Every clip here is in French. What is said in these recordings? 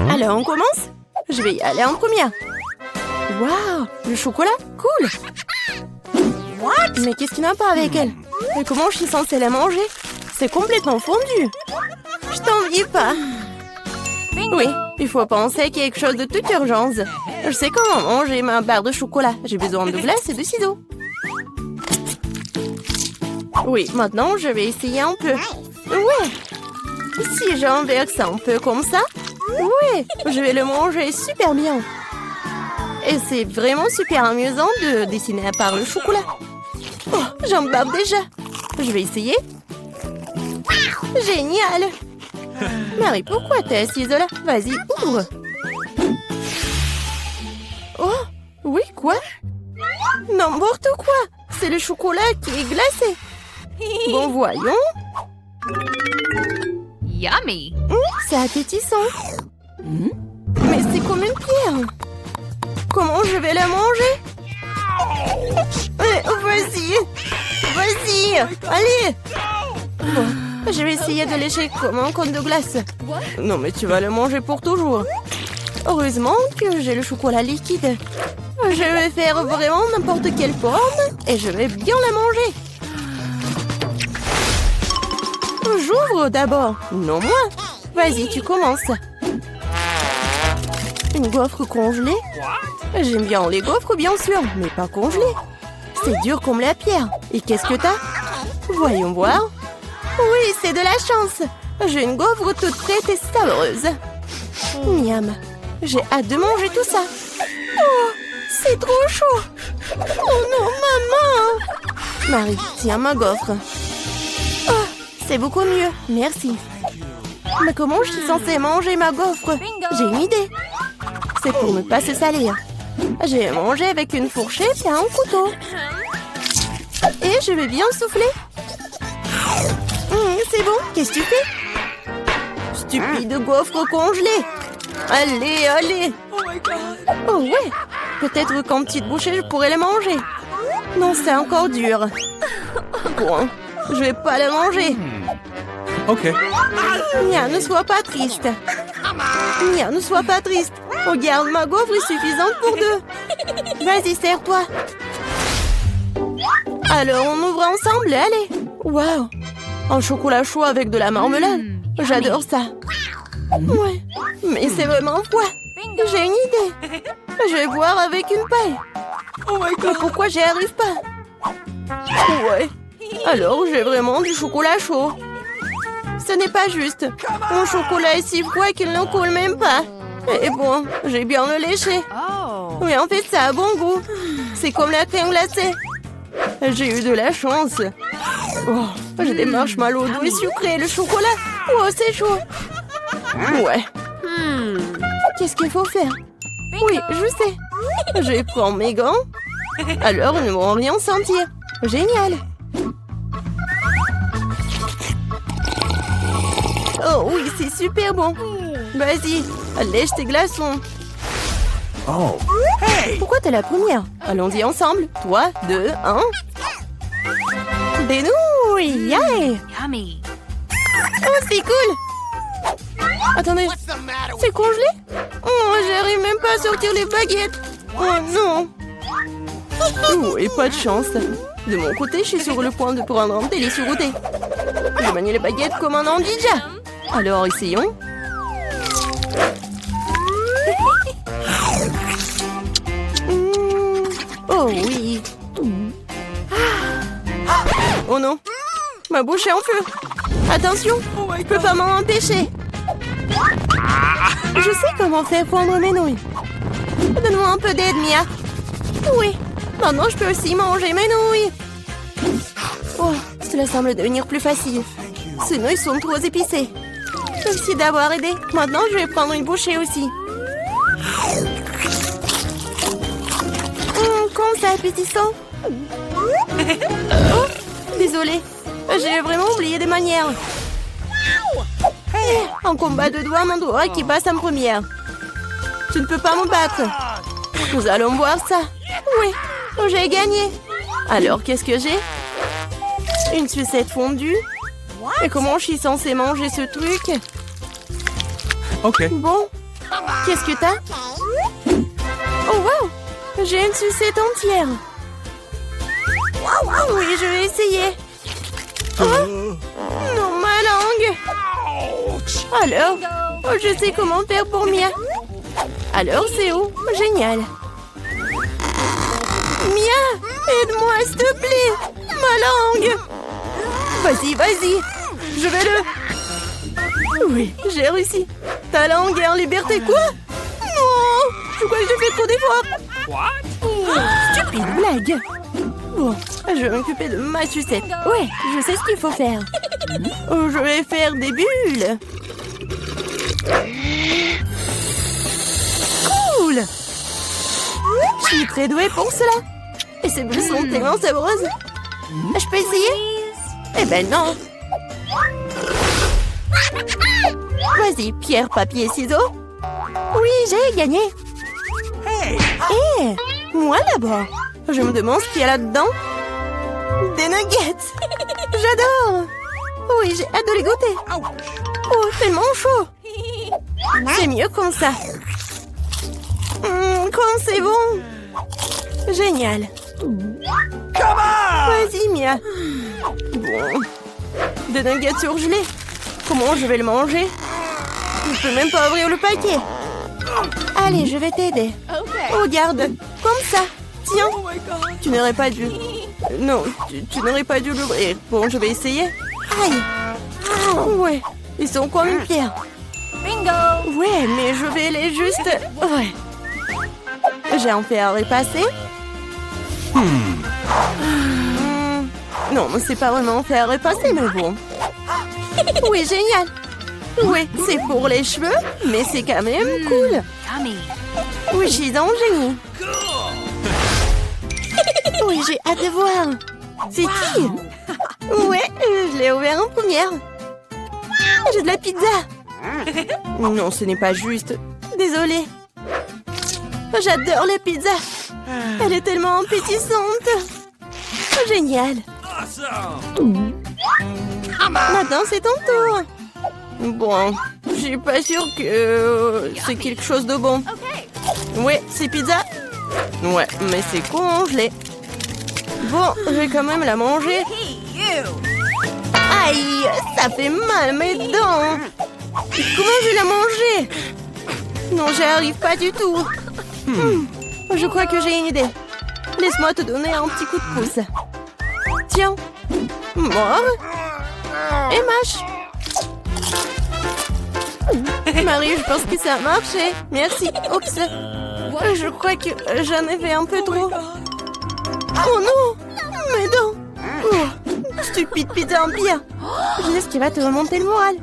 Alors, on commence? Je vais y aller en première. Waouh, le chocolat, cool. What? Mais qu'est-ce qu'il n'a pas avec elle? Et comment je suis censée la manger? C'est complètement fondu. Je t'envie pas. Oui, il faut penser à quelque chose de toute urgence. Je sais comment manger ma barre de chocolat. J'ai besoin de glace et de ciseaux. Oui, maintenant je vais essayer un peu. Ouais. Si j'inverse un peu comme ça, ouais, je vais le manger super bien. Et c'est vraiment super amusant de dessiner à part le chocolat. Oh, j'en bave déjà. Je vais essayer. Génial. Marie, pourquoi t'es assise là? Vas-y, ouvre. Oh, oui, quoi? N'importe quoi. C'est le chocolat qui est glacé. Bon, voyons. Yummy! C'est appétissant. Mais c'est comme une pierre. Comment je vais la manger? Vas-y. Vas-y. Allez. Bon, je vais essayer de lécher comme un cône de glace. Non, mais tu vas le manger pour toujours. Heureusement que j'ai le chocolat liquide. Je vais faire vraiment n'importe quelle forme et je vais bien la manger. J'ouvre d'abord. Non, moi. Vas-y, tu commences. Une gaufre congelée? J'aime bien les gaufres, bien sûr, mais pas congelées. C'est dur comme la pierre. Et qu'est-ce que t'as? Voyons voir. Oui, c'est de la chance. J'ai une gaufre toute prête et savoureuse. Miam. J'ai hâte de manger tout ça. Oh, c'est trop chaud. Oh non, maman. Marie, tiens ma gaufre. Oh, c'est beaucoup mieux. Merci. Mais comment je suis censée manger ma gaufre? J'ai une idée. C'est pour ne pas se salir. Je vais manger avec une fourchette et un couteau. Et je vais bien souffler. C'est bon, qu'est-ce que tu fais? Stupide gaufre congelée. Allez, allez. Oh ouais, peut-être qu'en petite bouchée, je pourrais la manger. Non, c'est encore dur. Bon, je vais pas la manger. Ok. Nia, ne sois pas triste. Nia, ne sois pas triste. Regarde, ma gaufre est suffisante pour deux. Vas-y, serre-toi. Alors, on ouvre ensemble, allez. Waouh, un chocolat chaud avec de la marmelade. J'adore ça. Ouais, mais c'est vraiment froid. J'ai une idée. Je vais boire avec une paille. Mais pourquoi j'y arrive pas? Ouais, alors j'ai vraiment du chocolat chaud. Ce n'est pas juste. Mon chocolat est si froid qu'il ne coule même pas. Et bon, j'ai bien le léché. Mais en fait, ça a bon goût. C'est comme la crème glacée. J'ai eu de la chance. Oh, j'ai des marshmallows doux et sucrés. Le chocolat. Oh, c'est chaud. Ouais. Qu'est-ce qu'il faut faire? Oui, je sais. Je vais prendre mes gants. Alors, ils ne vont rien sentir. Génial. Oh oui, c'est super bon. Vas-y, lèche tes glaçons. Oh. Pourquoi t'es la première? Allons-y ensemble. 3, 2, 1. Des nouilles, yeah. Yummy! Oh, c'est cool. Attendez, c'est congelé? Oh, j'arrive même pas à sortir les baguettes. Oh non. Oh, et pas de chance. De mon côté, je suis sur le point de prendre un délicieux goûter. Je manie les baguettes comme un ninja. Alors, essayons. Oh oui. Oh non. Ma bouche est en feu. Attention, je peux pas m'en empêcher. Je sais comment faire fondre mes nouilles. Donne-moi un peu d'aide, Mia. Oui, maintenant je peux aussi manger mes nouilles. Oh, cela semble devenir plus facile. Ces nouilles sont trop épicées. Merci d'avoir aidé. Maintenant, je vais prendre une bouchée aussi. Comme c'est appétissant. Oh, désolée. J'ai vraiment oublié des manières. Un combat de doigts, mon doigt qui passe en première. Tu ne peux pas me battre. Nous allons voir ça. Oui, j'ai gagné. Alors, qu'est-ce que j'ai? Une sucette fondue. Et comment je suis censée manger ce truc? Okay. Bon, qu'est-ce que t'as? Oh wow! J'ai une sucette entière. Oui, je vais essayer. Oh, non, ma langue. Alors, je sais comment faire pour Mia. Alors, c'est où? Génial. Mia, aide-moi, s'il te plaît. Ma langue. Vas-y, vas-y. Je vais le... Oui, j'ai réussi. Ta langue est en liberté, quoi? Non, je crois que j'ai fait trop d'efforts. Stupide blague. Bon, je vais m'occuper de ma sucette. Ouais, je sais ce qu'il faut faire. Je vais faire des bulles. Cool. Je suis très douée pour cela. Et ces bulles sont tellement sabreuses. Je peux essayer? Eh ben non. Vas-y, pierre, papier, ciseaux. Oui, j'ai gagné. Hé, moi d'abord. Je me demande ce qu'il y a là-dedans. Des nuggets. J'adore. Oui, j'ai hâte de les goûter. Oh, tellement chaud. C'est mieux comme ça. Quand c'est bon. Génial. Vas-y, Mia. Bon. Des nuggets surgelés. Comment je vais le manger? Je peux même pas ouvrir le paquet. Allez, je vais t'aider. Regarde, comme ça. Tiens, tu n'aurais pas dû... Non, tu n'aurais pas dû l'ouvrir. Bon, je vais essayer. Aïe. Ouais, ils sont comme une pierre. Bingo. Ouais, mais je vais les juste... Ouais. J'ai un fer à repasser. Non, c'est pas vraiment un fer à repasser, mais bon. Oui, génial. Oui, c'est pour les cheveux, mais c'est quand même cool. Oui, je suis un génie. Oui, j'ai hâte de voir. C'est qui? Ouais, je l'ai ouvert en première. J'ai de la pizza. Non, ce n'est pas juste. Désolée. J'adore la pizza. Elle est tellement appétissante. Génial. Maintenant, c'est ton tour. Bon, je suis pas sûre que c'est quelque chose de bon. Ouais, c'est pizza. Ouais, mais c'est congelé. Bon, je vais quand même la manger. Aïe, ça fait mal mes dents. Comment je vais la manger? Non, j'y arrive pas du tout. Je crois que j'ai une idée. Laisse-moi te donner un petit coup de pouce. Tiens. Mort. Et mâche. Marie, je pense que ça a marché. Merci. Oups. Je crois que j'en ai fait un peu trop. Oh non. Mes dents. Oh, stupide pizza en pire. Je sais ce qui va te remonter le moral.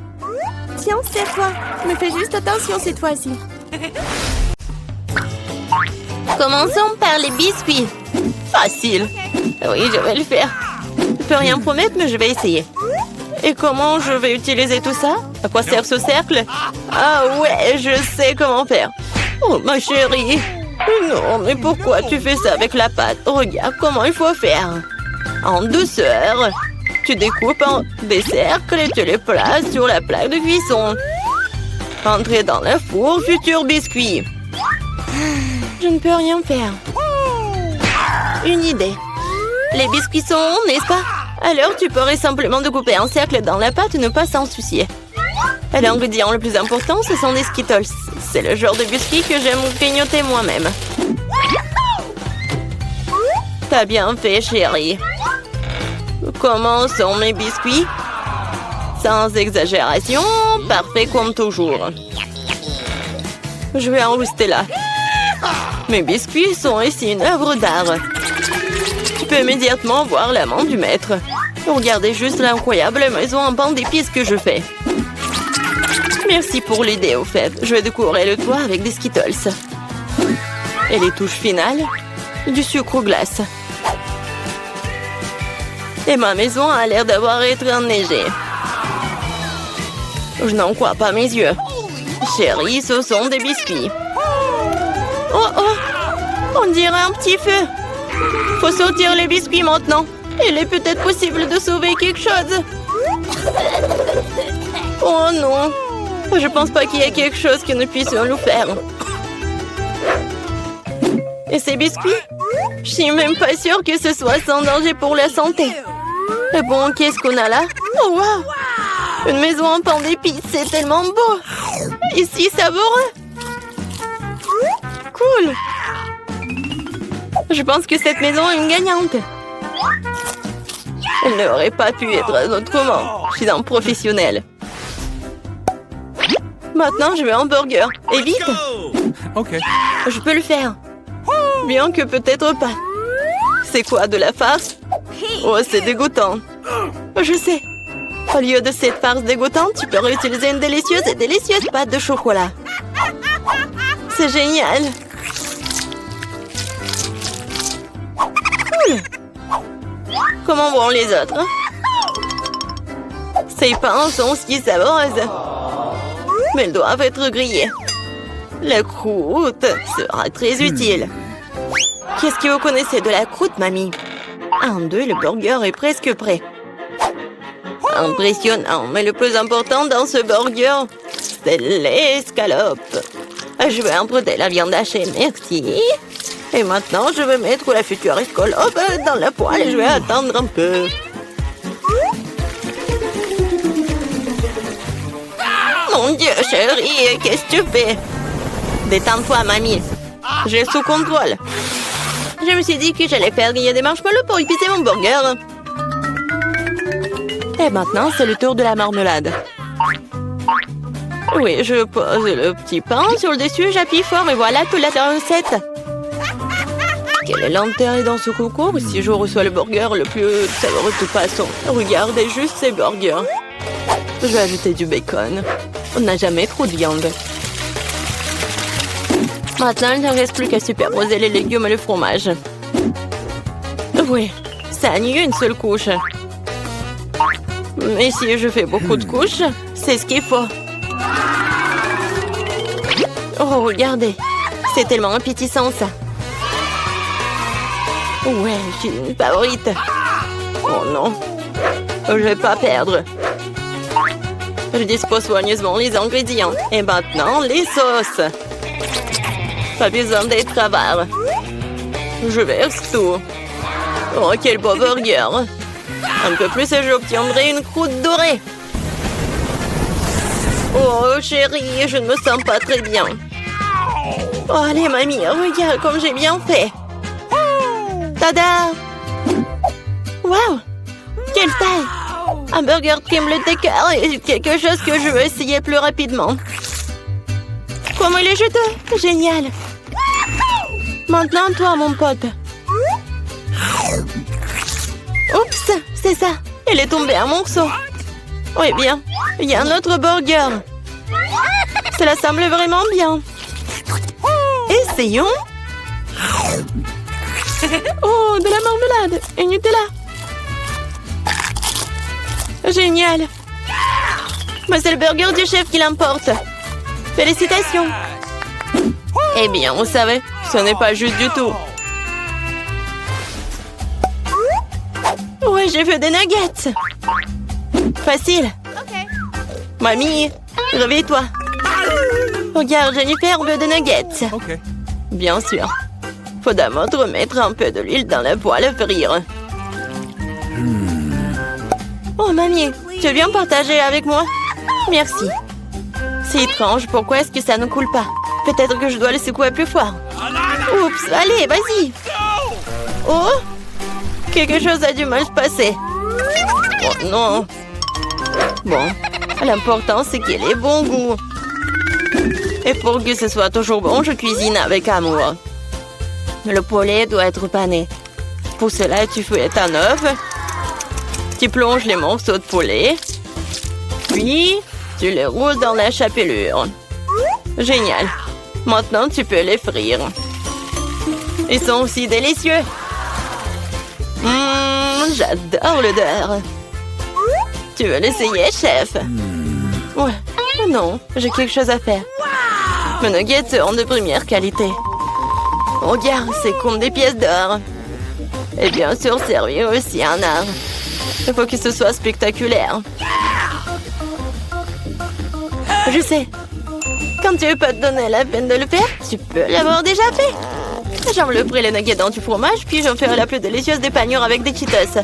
Tiens, c'est toi. Mais fais juste attention cette fois-ci. Commençons par les biscuits. Facile. Oui, je vais le faire. Je peux rien promettre, mais je vais essayer. Et comment je vais utiliser tout ça? À quoi sert ce cercle? Ah ouais, je sais comment faire. Oh, ma chérie. Non, mais pourquoi tu fais ça avec la pâte? Regarde comment il faut faire. En douceur. Tu découpes en des cercles et tu les places sur la plaque de cuisson. Entrez dans le four, futur biscuit. Je ne peux rien faire. Une idée. Les biscuits sont ronds, n'est-ce pas? Alors tu pourrais simplement découper un cercle dans la pâte et ne pas s'en soucier. Et l'ingrédient le plus important, ce sont des Skittles. C'est le genre de biscuits que j'aime grignoter moi-même. T'as bien fait, chérie. Comment sont mes biscuits? Sans exagération, parfait comme toujours. Je vais en rester là. Mes biscuits sont ici une œuvre d'art. Tu peux immédiatement voir la main du maître. Regardez juste l'incroyable maison en pain d'épices que je fais. Merci pour l'idée, au fait. Je vais décorer le toit avec des Skittles. Et les touches finales, du sucre glace. Et ma maison a l'air d'avoir été enneigée. Je n'en crois pas mes yeux. Chérie, ce sont des biscuits. Oh oh, on dirait un petit feu. Faut sortir les biscuits maintenant. Il est peut-être possible de sauver quelque chose. Oh non, Je pense pas qu'il y ait quelque chose que nous puissions nous faire. Et ces biscuits? Je suis même pas sûre que ce soit sans danger pour la santé. Et bon, qu'est-ce qu'on a là? Oh, wow! Une maison en pain d'épices, c'est tellement beau! Ici, savoureux! Cool! Je pense que cette maison est une gagnante. Elle n'aurait pas pu être autrement. Je suis un professionnel. Maintenant, je veux un burger. Et vite! Okay. Je peux le faire. Bien que peut-être pas. C'est quoi, de la farce? Oh, c'est dégoûtant. Je sais. Au lieu de cette farce dégoûtante, tu peux réutiliser une délicieuse pâte de chocolat. C'est génial. Cool. Comment vont les autres? Ces pains sont si savoureuses. Mais elles doivent être grillées. La croûte sera très utile. Qu'est-ce que vous connaissez de la croûte, mamie? 1, 2, le burger est presque prêt. Impressionnant, mais le plus important dans ce burger, c'est l'escalope. Je vais emprunter la viande hachée, merci. Et maintenant, je vais mettre la future escalope dans la poêle et je vais attendre un peu. Mon Dieu, chérie, qu'est-ce que tu fais? Détends-toi, mamie. J'ai sous contrôle. Je me suis dit que j'allais faire griller des marshmallows pour épicer mon burger. Et maintenant, c'est le tour de la marmelade. Oui, je pose le petit pain sur le dessus, j'appuie fort et voilà toute la recette. Quel est l'intérêt dans ce concours si je reçois le burger le plus savoureux de toute façon? Regardez juste ces burgers. Je vais ajouter du bacon. On n'a jamais trop de viande. Maintenant, il ne reste plus qu'à superposer les légumes et le fromage. Oui, ça annule une seule couche. Mais si je fais beaucoup de couches, c'est ce qu'il faut. Oh, regardez. C'est tellement appétissant, ça. Ouais, je suis une favorite. Oh non. Je vais pas perdre. Je dispose soigneusement les ingrédients. Et maintenant, les sauces. Pas besoin d'être avare. Je verse tout. Oh, quel beau burger. Un peu plus et j'obtiendrai une croûte dorée. Oh, chérie, je ne me sens pas très bien. Oh, allez, mamie, regarde comme j'ai bien fait. Tada! Wow! Quelle taille! Un burger crème le décor et quelque chose que je veux essayer plus rapidement. Comment il est juteux! Génial! Maintenant, toi, mon pote. Oups, c'est ça. Elle est tombée en morceaux. Oui, bien. Il y a un autre burger. Cela semble vraiment bien. Essayons. Oh, de la marmelade et Nutella. Génial. Mais c'est le burger du chef qui l'emporte. Félicitations. Eh bien, vous savez, ce n'est pas juste du tout. Ouais, j'ai fait des nuggets. Facile. Mamie, réveille-toi. Regarde, Jennifer veut des nuggets. Okay. Bien sûr. Faut d'abord remettre un peu de l'huile dans la poêle à frire. Oh, mamie, tu veux bien partager avec moi? Merci. C'est étrange, pourquoi est-ce que ça ne coule pas? Peut-être que je dois le secouer plus fort. Oups, allez, vas-y. Oh, quelque chose a du mal se passer. Oh non. Bon, l'important c'est qu'il ait bon goût. Et pour que ce soit toujours bon, je cuisine avec amour. Le poulet doit être pané. Pour cela, tu fouettes un œuf. Tu plonges les morceaux de poulet. Puis, tu les roules dans la chapelure. Génial. Maintenant, tu peux les frire. Ils sont aussi délicieux. J'adore l'odeur. Tu veux l'essayer, chef? Ouais. Non, j'ai quelque chose à faire. Mes nuggets seront de première qualité. Regarde, c'est comme des pièces d'or. Et bien sûr, servir aussi un art. Il faut que ce soit spectaculaire. Je sais. Quand tu veux pas te donner la peine de le faire, tu peux l'avoir déjà fait. J'envelopperai les nuggets dans du fromage, puis j'en ferai la plus délicieuse des panures avec des Cheetos.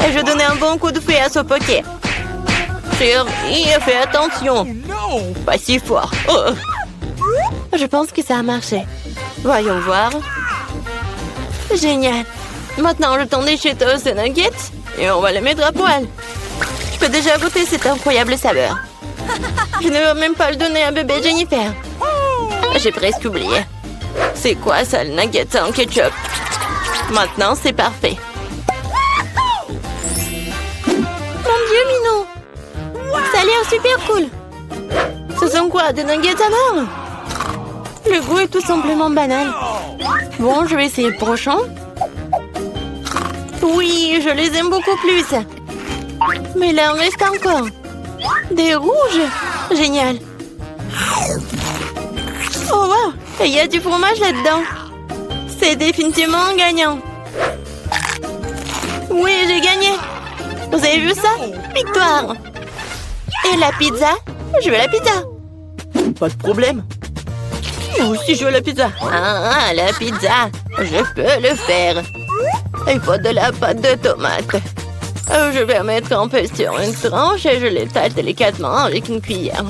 Et je donnais un bon coup de fouet à ce poké. Chérie, fais attention. Pas si fort. Oh. Je pense que ça a marché. Voyons voir. Génial. Maintenant, je tends des Cheetos et nuggets et on va les mettre à poil. Je peux déjà goûter cette incroyable saveur. Je ne veux même pas le donner à bébé Jennifer. J'ai presque oublié. C'est quoi ça, le nugget en ketchup? Maintenant, c'est parfait. Mon Dieu, Minou! Ça a l'air super cool. Ce sont quoi, des nuggets à mort? Le goût est tout simplement banal. Bon, je vais essayer le prochain. Oui, je les aime beaucoup plus. Mais là, il en reste encore. Des rouges. Génial. Oh, wow. Il y a du fromage là-dedans. C'est définitivement gagnant. Oui, j'ai gagné. Vous avez vu ça? Victoire. Et la pizza? Je veux la pizza. Pas de problème. Moi aussi, je veux la pizza. Ah, la pizza. Je peux le faire. Il faut de la pâte de tomate. Je vais mettre un peu sur une tranche et je l'étale délicatement avec une cuillère.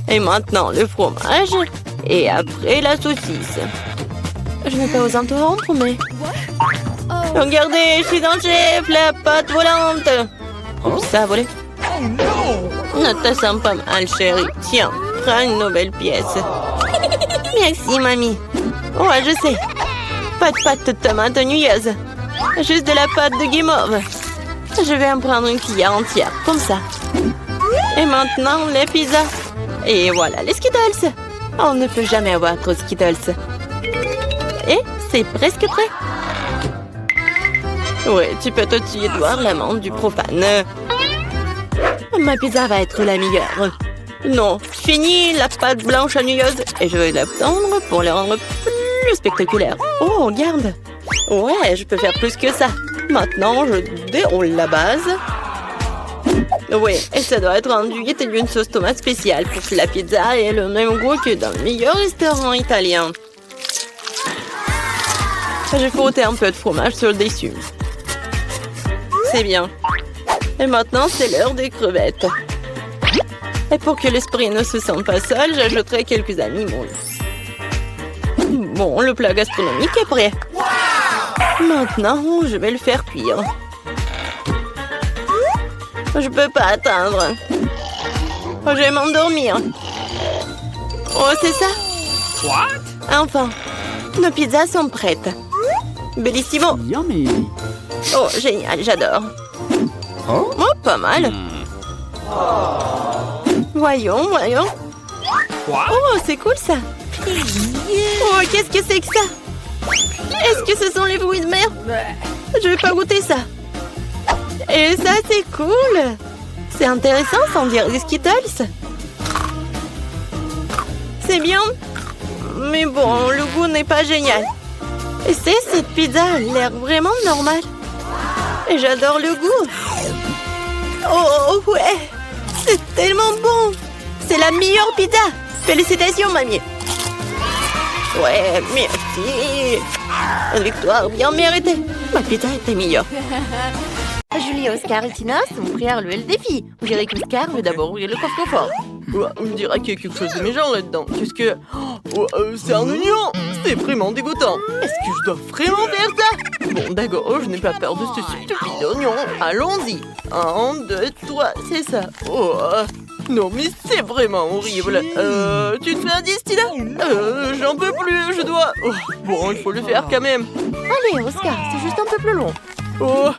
Et maintenant, le fromage. Et après, la saucisse. Je n'ai pas osé interrompre, mais... Regardez, je suis dans le chef, la pâte volante. Oups, ça a volé. Ne te sens pas mal, chérie. Tiens, prends une nouvelle pièce. Merci, mamie. Ouais, je sais. Pas de pâte de tomate gnouilleuse. Juste de la pâte de guimauve. Je vais en prendre une cuillère entière, comme ça. Et maintenant, les pizzas. Et voilà, les Skittles. On ne peut jamais avoir trop de Skittles. Et c'est presque prêt. Ouais, tu peux tout de suite voir l'amande du profane. Ma pizza va être la meilleure. Non, fini la pâte blanche gnouilleuse et je vais la tendre pour la rendre plus spectaculaire. Oh, regarde. Ouais, je peux faire plus que ça. Maintenant, je déroule la base. Oui, et ça doit être enduit d'une sauce tomate spéciale pour que la pizza ait le même goût que dans le meilleur restaurant italien. J'ai frotté un peu de fromage sur le dessus. C'est bien. Et maintenant, c'est l'heure des crevettes. Et pour que l'esprit ne se sente pas seul, j'ajouterai quelques animaux. Bon, le plat gastronomique est prêt. Maintenant, je vais le faire cuire. Je peux pas attendre. Je vais m'endormir. Oh, c'est ça? Enfin, nos pizzas sont prêtes. Bellissimo. Yummy. Oh, génial, j'adore. Oh, pas mal. Voyons. Oh, c'est cool ça. Oh, qu'est-ce que c'est que ça? Est-ce que ce sont les fruits de mer? Je vais pas goûter ça. Et ça, c'est cool. C'est intéressant, sans dire des Skittles. C'est bien. Mais bon, le goût n'est pas génial. Et cette pizza a l'air vraiment normale. Et j'adore le goût. Oh, ouais. C'est tellement bon. C'est la meilleure pizza. Félicitations, mamie. Ouais, merci. Une victoire bien méritée. Ma pizza était meilleure. Julie, Oscar et Tina sont prêts à relever le défi. On dirait qu'Oscar veut d'abord ouvrir le coffre-fort. Ouais, on dirait qu'il y a quelque chose de méchant là-dedans. Qu'est-ce que... c'est un oignon. C'est vraiment dégoûtant. Est-ce que je dois vraiment faire ça? Bon, d'accord, je n'ai pas peur de ce stupide oignon. Allons-y. 1, 2, 3, c'est ça. Oh, non, mais c'est vraiment horrible. Tu te fais un 10, Tina? J'en peux plus, je dois... Oh, bon, il faut le faire quand même. Allez, Oscar, c'est juste un peu plus long. Oh,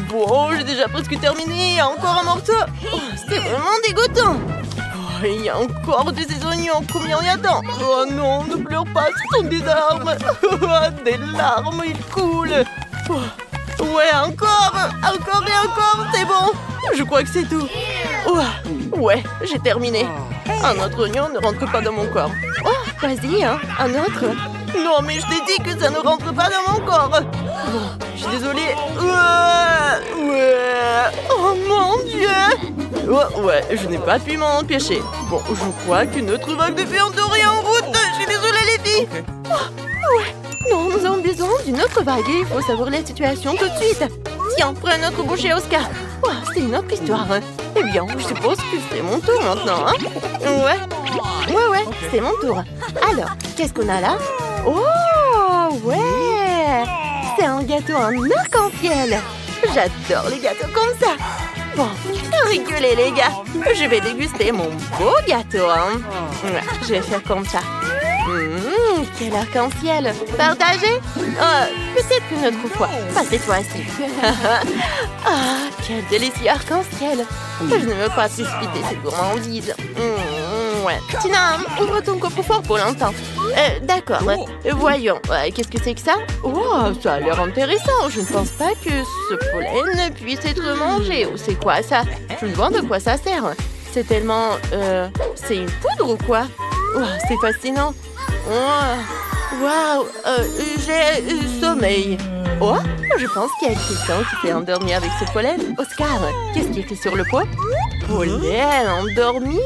bon, j'ai déjà presque terminé. Encore un morceau. Oh, c'est vraiment dégoûtant. Oh, il y a encore de ces oignons. Combien il y a dedans? Oh non, ne pleure pas, ce sont des larmes. Des larmes, ils coulent. Oh, ouais, encore et encore, c'est bon. Je crois que c'est tout. Oh, ouais, j'ai terminé. Un autre oignon ne rentre pas dans mon corps. Oh, vas-y, hein, un autre. Non, mais je t'ai dit que ça ne rentre pas dans mon corps. Bon, je suis désolée. Ouais. Oh mon Dieu. Oh, ouais, je n'ai pas pu m'en empêcher. Bon, je crois qu'une autre vague de puanteur est en route. Je suis désolée, les filles. Oh, ouais. Non, nous avons besoin d'une autre vague et il faut savourer la situation tout de suite. Tiens, prends un autre bouchée, Oscar. Oh, c'est une autre histoire. Eh bien, je suppose que c'est mon tour maintenant, hein? Ouais, c'est mon tour. Alors, qu'est-ce qu'on a là? Oh, ouais! C'est un gâteau en arc-en-ciel. J'adore les gâteaux comme ça. Bon, rigolez les gars. Je vais déguster mon beau gâteau, hein? Ouais, je vais faire comme ça. Quel arc-en-ciel. Partagez? Peut-être une autre fois. Pas cette fois-ci. Ah, quel délicieux arc-en-ciel. Je ne veux pas précipiter cette gourmandise. Ouais. Tina, ouvre ton coffre-fort pour l'instant. D'accord. Voyons. Qu'est-ce que c'est que ça? Oh, ça a l'air intéressant. Je ne pense pas que ce pollen puisse être mangé. Ou c'est quoi ça? Je me demande de quoi ça sert. C'est tellement... c'est une poudre ou quoi? Oh, c'est fascinant. Waouh, j'ai sommeil. Oh, je pense qu'il y a quelqu'un qui s'est endormi avec ce pollen. Oscar, qu'est-ce qui est écrit sur le pot? Pollen endormi.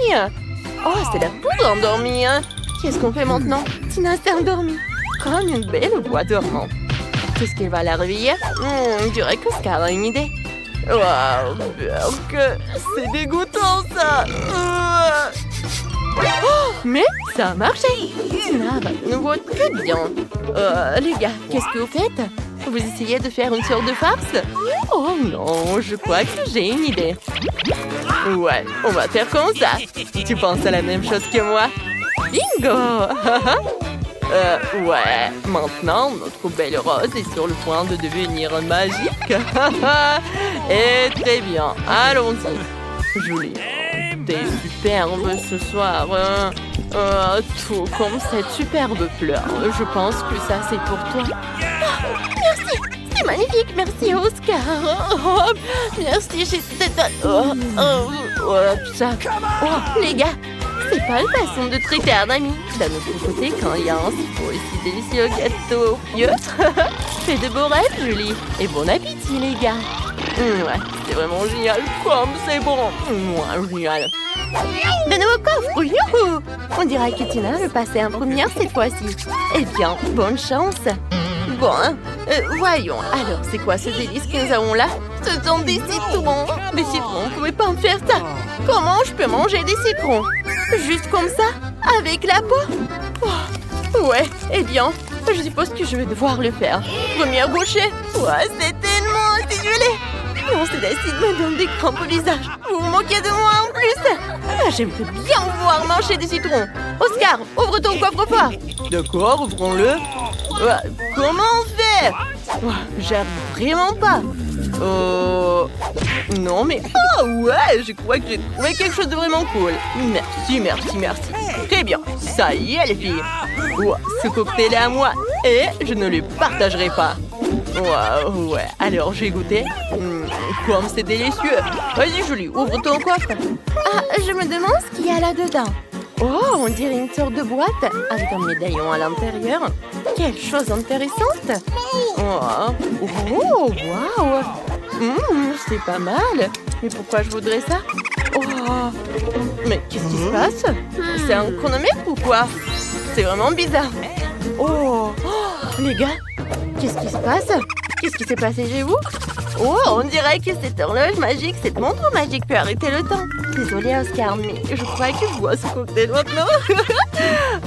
Oh, c'est la poudre endormie, hein. Qu'est-ce qu'on fait maintenant? Tina s'est endormie. Comme une belle boîte dormante. Qu'est-ce qui va la réveiller? Je dirais qu'Oscar a une idée. Waouh, Burk, c'est dégoûtant ça. Oh, mais ça a marché. Tina va de nouveau très bien. Les gars, qu'est-ce que vous faites? Vous essayez de faire une sorte de farce? Oh non, je crois que j'ai une idée. Ouais, on va faire comme ça. Tu penses à la même chose que moi? Bingo! Ouais, maintenant, notre belle rose est sur le point de devenir magique. Et très bien, allons-y. Julie, t'es superbe ce soir. Tout comme cette superbe fleur. Je pense que ça, c'est pour toi. Oh, merci, c'est magnifique. Merci, Oscar. Oh, merci, j'étais... ça. Oh, les gars, c'est pas une façon de traiter un ami. D'un autre côté, quand il y a un aussi délicieux gâteau feutre. Fais de beaux rêves, Julie. Et bon appétit, les gars. Ouais, c'est vraiment génial. Comme c'est bon. Génial. De nouveau coffre, youhou! On dirait que Tina veut passer en première cette fois-ci. Eh bien, bonne chance. Bon, voyons. Alors, c'est quoi ce délice que nous avons là? Ce sont des citrons. Des citrons, vous ne pouvez pas me faire ça. Comment je peux manger des citrons? Juste comme ça? Avec la peau? Oh, ouais, eh bien, je suppose que je vais devoir le faire. Première bouchée. Ouais, c'est tellement intitulé. Non, cet acide me donne des crampes au visage. Vous vous moquez de moi en plus. J'aimerais bien vous voir manger des citrons. Oscar, ouvre ton coffre-fort. D'accord, ouvrons-le. Comment on fait? J'arrive vraiment pas. Non, mais... Oh, ouais, je crois que j'ai trouvé quelque chose de vraiment cool. Merci, merci, merci. Très bien, ça y est, les filles. Ce cocktail est à moi et je ne le partagerai pas. Ouais, alors j'ai goûté. Comme c'est délicieux. Vas-y, Julie, ouvre ton coffre. Ah, je me demande ce qu'il y a là-dedans. Oh, on dirait une sorte de boîte avec un médaillon à l'intérieur. Quelle chose intéressante. Oh, waouh. C'est pas mal. Mais pourquoi je voudrais ça? Oh, mais qu'est-ce qui se passe? C'est un chronomètre ou quoi? C'est vraiment bizarre. Oh, les gars, qu'est-ce qui se passe? Qu'est-ce qui s'est passé chez vous? Oh, on dirait que cette horloge magique, cette montre magique peut arrêter le temps. Désolée, Oscar, mais je crois que je bois ce cocktail maintenant.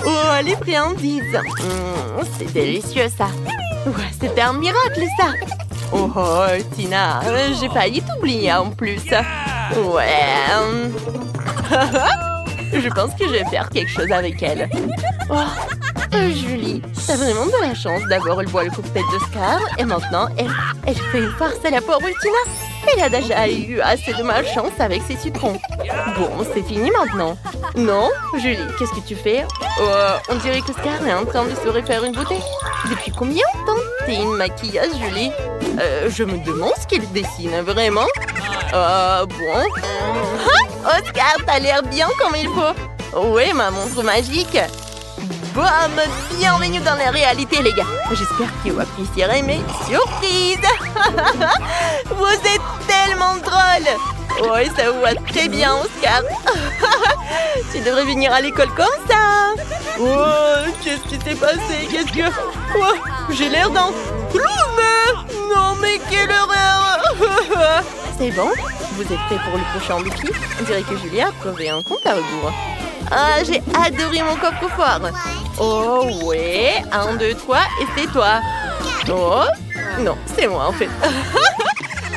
Oh, les friandises. C'est délicieux, ça. Ouais, c'était un miracle, ça. Oh, Tina, j'ai failli t'oublier en plus. Ouais. Je pense que je vais faire quelque chose avec elle. Oh, Julie, t'as vraiment de la chance d'avoir boire le cocktail d'Oscar. Et maintenant, elle fait une farce à la pauvre Tina. Elle a déjà eu assez de malchance avec ses citrons. Bon, c'est fini maintenant. Non, Julie, qu'est-ce que tu fais? On dirait qu'Oscar est en train de se refaire une beauté. Depuis combien de temps t'es une maquilleuse, Julie? Je me demande ce qu'elle dessine, vraiment. Bon. Oscar, t'as l'air bien comme il faut. Oui, ma montre magique. Bam! Bienvenue dans la réalité, les gars. J'espère que vous apprécierez mes surprises. Vous êtes tellement drôles. Ouais, ça va très bien, Oscar. Tu devrais venir à l'école comme ça. Oh, qu'est-ce qui s'est passé? Qu'est-ce que... Oh, j'ai l'air d'un clown. Non, mais quelle horreur. C'est bon? Vous êtes prêts pour le prochain défi? On dirait que Julia a trouvé un compte à rebours. Ah, j'ai adoré mon coffre-fort. Oh, ouais. 1, 2, 3, et c'est toi. Oh, non, c'est moi, en fait.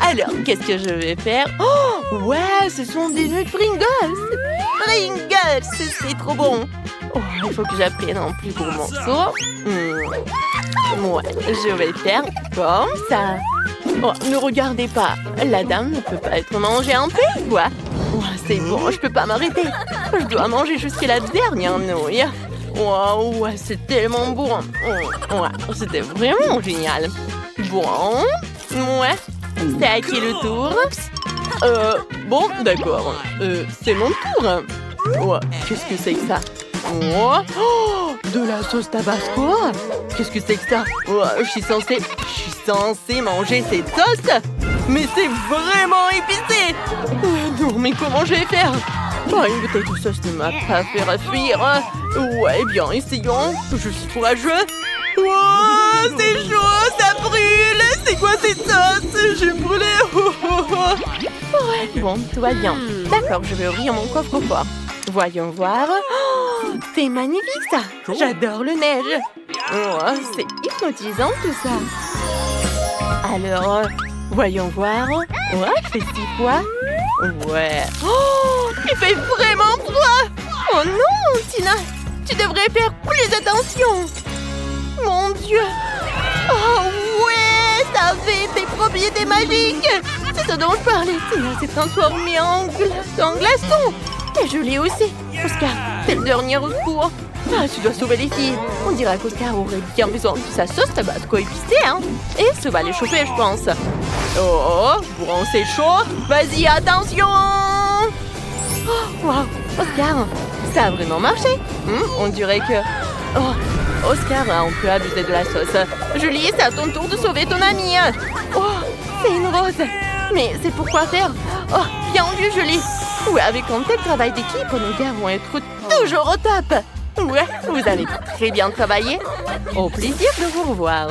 Alors, qu'est-ce que je vais faire? Oh, ouais, ce sont des noix de Pringles. Pringles, c'est trop bon. Oh, il faut que j'apprenne un plus gros morceau. Ouais, je vais faire comme ça. Oh, ne regardez pas. La dame ne peut pas être mangée un peu, quoi. Oh, c'est bon, je peux pas m'arrêter. Je dois manger jusqu'à la dernière nouille. Wow, ouais, c'est tellement bon. Ouais, c'était vraiment génial. Bon, ouais. C'est à qui le tour? Bon, d'accord. C'est mon tour. Ouais, qu'est-ce que c'est que ça? Oh, de la sauce tabasco? Qu'est-ce que c'est que ça? Oh, je suis censée manger cette sauce? Mais c'est vraiment épicé! Non, mais comment je vais faire? Oh, une bouteille de sauce ne m'a pas fait fuir. Ouais, bien, essayons. Je suis courageux. Oh, c'est chaud, ça brûle. C'est quoi cette sauce? J'ai brûlé. Ouais, bon, tout va bien. D'accord, je vais ouvrir mon coffre-fort. Voyons voir. Oh, c'est magnifique, ça. J'adore le neige. Oh, c'est hypnotisant, tout ça. Alors, voyons voir. Ouais, je fais 6 fois. Ouais. Oh, il fait vraiment froid. Oh non, Tina. Tu devrais faire plus attention. Mon Dieu. Oh, ouais, ça avait des propriétés magiques. C'est ce dont je parlais. Tina s'est transformée en glaçon. Et je l'ai aussi. Oscar, c'est le dernier recours. Ah, tu dois sauver les filles. On dirait qu'Oscar aurait bien besoin de sa sauce tabasco épicée, hein. Et ça va les chauffer, je pense. Oh, bon, c'est chaud. Vas-y, attention. Oh, wow, Oscar, ça a vraiment marché. On dirait que... Oh, Oscar a un peu abusé de la sauce. Julie, c'est à ton tour de sauver ton amie. Oh, c'est une rose. Mais c'est pour quoi faire? Oh, bien vu, Julie. Ouais, avec un tel travail d'équipe, nos gars vont être toujours au top. Ouais, vous avez très bien travaillé. Au plaisir de vous revoir.